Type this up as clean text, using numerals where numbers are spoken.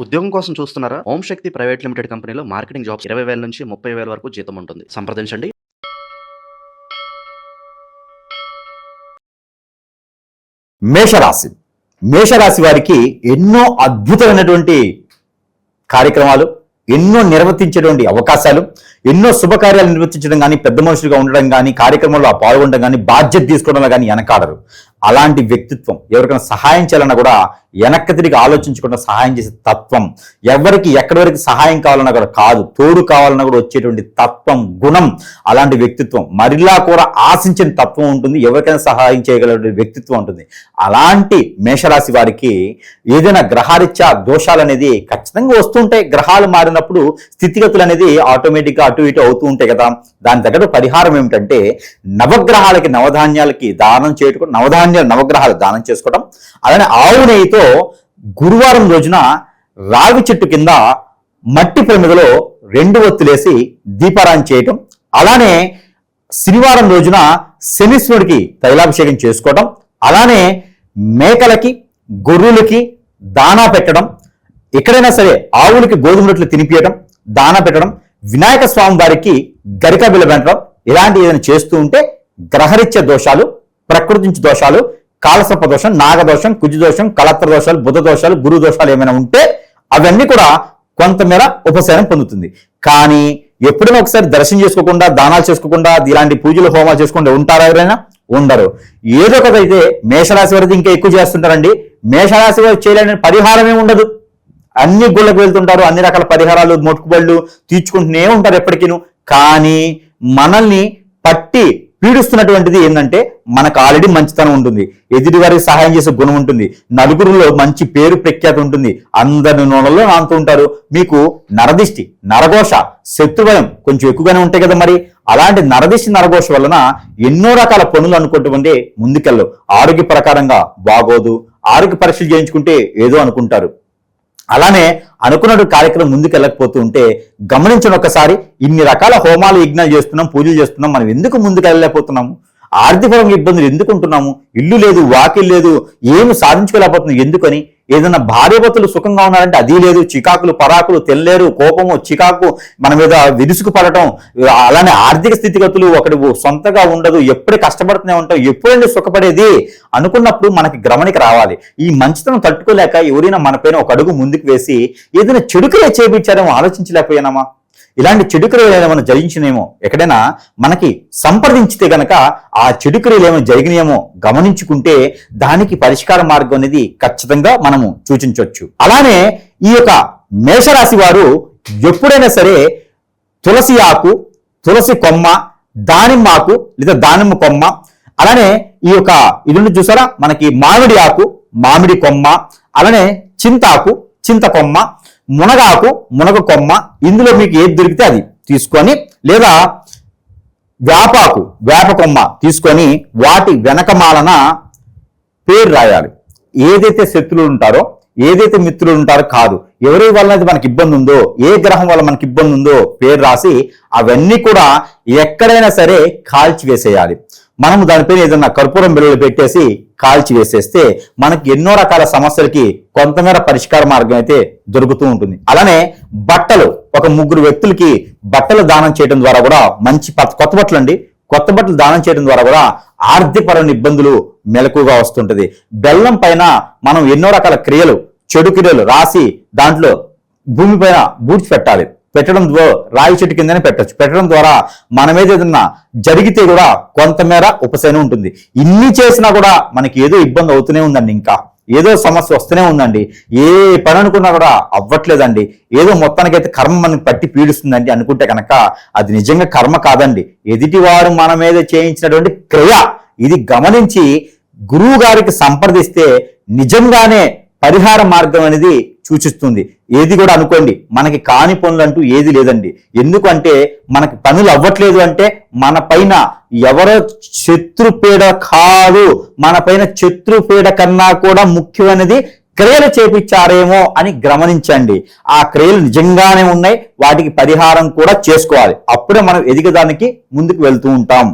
ఉద్యోగం కోసం చూస్తున్నారా? ఓం శక్తి ప్రైవేట్ లిమిటెడ్ కంపెనీలో మార్కెటింగ్ జాబ్స్ 20,000 నుంచి 30,000 వరకు జీతం ఉంటుంది. సంప్రదించండి. మేషరాశి మేషరాశి వారికి ఎన్నో అద్భుతమైనటువంటి కార్యక్రమాలు, ఎన్నో నిర్వర్తించేటువంటి అవకాశాలు, ఎన్నో శుభకార్యాలు నిర్వర్తించడం కానీ, పెద్ద మనుషులుగా ఉండడం కానీ, కార్యక్రమంలో పాల్గొనడం కానీ, బాధ్యత తీసుకోవడంలో కానీ వెనకాడరు. అలాంటి వ్యక్తిత్వం, ఎవరికైనా సహాయం చేయాలన్నా కూడా వెనక్కి తిరిగి ఆలోచించకుండా సహాయం చేసే తత్వం, ఎవరికి ఎక్కడి వరకు సహాయం కావాలన్నా కూడా కాదు, తోడు కావాలన్నా కూడా వచ్చేటువంటి తత్వం, గుణం, అలాంటి వ్యక్తిత్వం, మరిలా కూడా ఆశించిన తత్వం ఉంటుంది. ఎవరికైనా సహాయం చేయగల వ్యక్తిత్వం ఉంటుంది. అలాంటి మేషరాశి వారికి ఏదైనా గ్రహారీత్యా దోషాలు అనేది ఖచ్చితంగా వస్తుంటాయి. గ్రహాలు మారినప్పుడు స్థితిగతులు అనేది ఆటోమేటిక్గా అటు ఇటు అవుతూ ఉంటాయి కదా. దాని తగ్గట్టు పరిహారం ఏమిటంటే నవగ్రహాలకి, నవధాన్యాలకి దానం చేయటం, నవగ్రహాలు దానం చేసుకోవడం. అలానే ఆవు నెయ్యితో గురువారం రోజున రావి చెట్టు కింద మట్టి ప్రమిదలో 2 ఒత్తులేసి దీపారాయణ చేయటం. అలానే శనివారం రోజున శనీశ్వరుడికి తైలాభిషేకం చేసుకోవటం. అలానే మేకలకి, గొర్రెలకి దానా పెట్టడం. ఎక్కడైనా సరే ఆవులకి గోధుమ రొట్టెలు తినిపియటం, దానా పెట్టడం. వినాయక స్వామి వారికి గరిక బిల్ల పెట్టడం. ఇలాంటి ఏదైనా చేస్తూ ఉంటే గ్రహరీత్య దోషాలు, ప్రకృతి నుంచి దోషాలు, కాలసర్ప దోషం, నాగదోషం, కుజ దోషం, కళత్ర దోషాలు, బుధ దోషాలు, గురు దోషాలు ఏమైనా ఉంటే అవన్నీ కూడా కొంతమేర ఉపశమనం పొందుతుంది. కానీ ఎప్పుడైనా ఒకసారి దర్శనం చేసుకోకుండా, దానాలు చేసుకోకుండా, ఇలాంటి పూజలు, హోమాలు చేసుకుంటూ ఉంటారా? ఎవరైనా ఉండరు. ఏదో ఒకటైతే మేషరాశి వారికి ఇంకా ఎక్కువ చేస్తుంటారండి. మేషరాశి వారు చేయలేని పరిహారమే ఉండదు. అన్ని గుళ్ళకు వెళ్తుంటారు, అన్ని రకాల పరిహారాలు, మొక్కుబళ్ళు తీర్చుకుంటూనే ఉంటారు ఎప్పటికీను. కానీ మనల్ని పట్టి పీడిస్తున్నటువంటిది ఏంటంటే మనకు ఆల్రెడీ మంచితనం ఉంటుంది, ఎదుటి వారికి సహాయం చేసే గుణం ఉంటుంది, నలుగురిలో మంచి పేరు ప్రఖ్యాతి ఉంటుంది, అందరి నోళ్ళలో నానుతూ ఉంటారు. మీకు నరదిష్టి, నరఘోష, శత్రుభయం కొంచెం ఎక్కువగానే ఉంటాయి కదా. మరి అలాంటి నరదిష్టి, నరఘోష వలన ఎన్నో రకాల పనులు అనుకుంటుంటే ముందుకెళ్ళు. ఆరోగ్య ప్రకారంగా బాగోదు, ఆరోగ్య పరీక్షలు చేయించుకుంటే ఏదో అనుకుంటారు. అలానే అనుకున్నట్టు కార్యక్రమం ముందుకు వెళ్ళకపోతూ ఉంటే గమనించండి ఒకసారి. ఇన్ని రకాల హోమాలు, యజ్ఞాలు చేస్తున్నాం, పూజలు చేస్తున్నాం, మనం ఎందుకు ముందుకు వెళ్ళలేకపోతున్నాము? ఆర్థికపరంగా ఇబ్బందులు ఎందుకు ఉంటున్నాము? ఇల్లు లేదు, వాకిల్ లేదు, ఏమి సాధించుకోలేకపోతున్నాం ఎందుకని? ఏదైనా భార్యాభర్తలు సుఖంగా ఉన్నారంటే అది లేదు. చికాకులు, పరాకులు, తెల్లేరు, కోపము, చికాకు, మన మీద విరుసుకు పడటం. అలానే ఆర్థిక స్థితిగతులు, ఒకటి సొంతగా ఉండదు, ఎప్పుడు కష్టపడుతూనే ఉంటాం, ఎప్పుడండి సుఖపడేది అనుకున్నప్పుడు మనకి గమనికి రావాలి. ఈ మంచితనం తట్టుకోలేక ఎవరైనా మన పైన ఒక అడుగు ముందుకు వేసి ఏదైనా చెడుకులే చేపించారేమో ఆలోచించలేకపోయానమా? ఇలాంటి చెడు క్రియలు ఏమైనా జరిగించినేమో, ఎక్కడైనా మనకి సంప్రదించితే గనక ఆ చెడు క్రియలు ఏమైనా జరిగినాయేమో గమనించుకుంటే దానికి పరిష్కార మార్గం అనేది ఖచ్చితంగా మనము సూచించవచ్చు. అలానే ఈ యొక్క మేషరాశి వారు ఎప్పుడైనా సరే తులసి ఆకు, తులసి కొమ్మ, దానిమ్మాకు లేదా దానిమ్మ కొమ్మ, అలానే ఈ యొక్క ఇది చూసారా మనకి మామిడి ఆకు, మామిడి కొమ్మ, అలానే చింతాకు, చింత కొమ్మ, మునగాకు, మునగ కొమ్మ, ఇందులో మీకు ఏది దొరికితే అది తీసుకొని, లేదా వేపాకు, వేప కొమ్మ తీసుకొని వాటి వెనకమాలన పేరు రాయాలి. ఏదైతే శత్రువులు ఉంటారో, ఏదైతే మిత్రులు ఉంటారో కాదు, ఎవరి వల్ల మనకి ఇబ్బంది ఉందో, ఏ గ్రహం వల్ల మనకి ఇబ్బంది ఉందో పేరు రాసి అవన్నీ కూడా ఎక్కడైనా సరే కాల్చి వేసేయాలి. మనము దానిపైన ఏదన్నా కర్పూరం బిళ్ళలు పెట్టేసి కాల్చి వేసేస్తే మనకి ఎన్నో రకాల సమస్యలకి కొంతమేర పరిష్కార మార్గం అయితే దొరుకుతూ ఉంటుంది. అలానే బట్టలు, ఒక 3 వ్యక్తులకి బట్టలు దానం చేయడం ద్వారా కూడా మంచి కొత్త బట్టలు అండి, కొత్త బట్టలు దానం చేయడం ద్వారా కూడా ఆర్థికపరమైన ఇబ్బందులు మెలకుగా వస్తుంటది. బెల్లం పైన మనం ఎన్నో రకాల క్రియలు, చెడు క్రియలు రాసి దాంట్లో భూమి పైన బూడ్చి పెట్టాలి. పెట్టడం ద్వారా రాయి చెట్టు కిందనే పెట్టచ్చు. పెట్టడం ద్వారా మన మీద ఏదన్నా జరిగితే కూడా కొంతమేర ఉపశమనం ఉంటుంది. ఇన్ని చేసినా కూడా మనకి ఏదో ఇబ్బంది అవుతూనే ఉందండి, ఇంకా ఏదో సమస్య వస్తూనే ఉందండి, ఏ పని అనుకున్నా కూడా అవ్వట్లేదండి, ఏదో మొత్తానికైతే కర్మ మనకి పట్టి పీడిస్తుందండి అనుకుంటే కనుక అది నిజంగా కర్మ కాదండి, ఎదుటివారు మన మీద చేయించినటువంటి క్రియ. ఇది గమనించి గురువు గారికి సంప్రదిస్తే నిజంగానే పరిహార మార్గం అనేది సూచిస్తుంది. ఏది కూడా అనుకోండి, మనకి కాని పనులు అంటూ ఏది లేదండి. ఎందుకంటే మనకి పనులు అవ్వట్లేదు అంటే మన పైన ఎవరో శత్రుపీడ కాదు, మన పైన శత్రుపీడ కన్నా కూడా ముఖ్యమైనది క్రియలు చేపించారేమో అని గమనించండి. ఆ క్రియలు నిజంగానే ఉన్నాయి, వాటికి పరిహారం కూడా చేసుకోవాలి. అప్పుడే మనం ఎదిగడానికి ముందుకు వెళ్తూ ఉంటాం.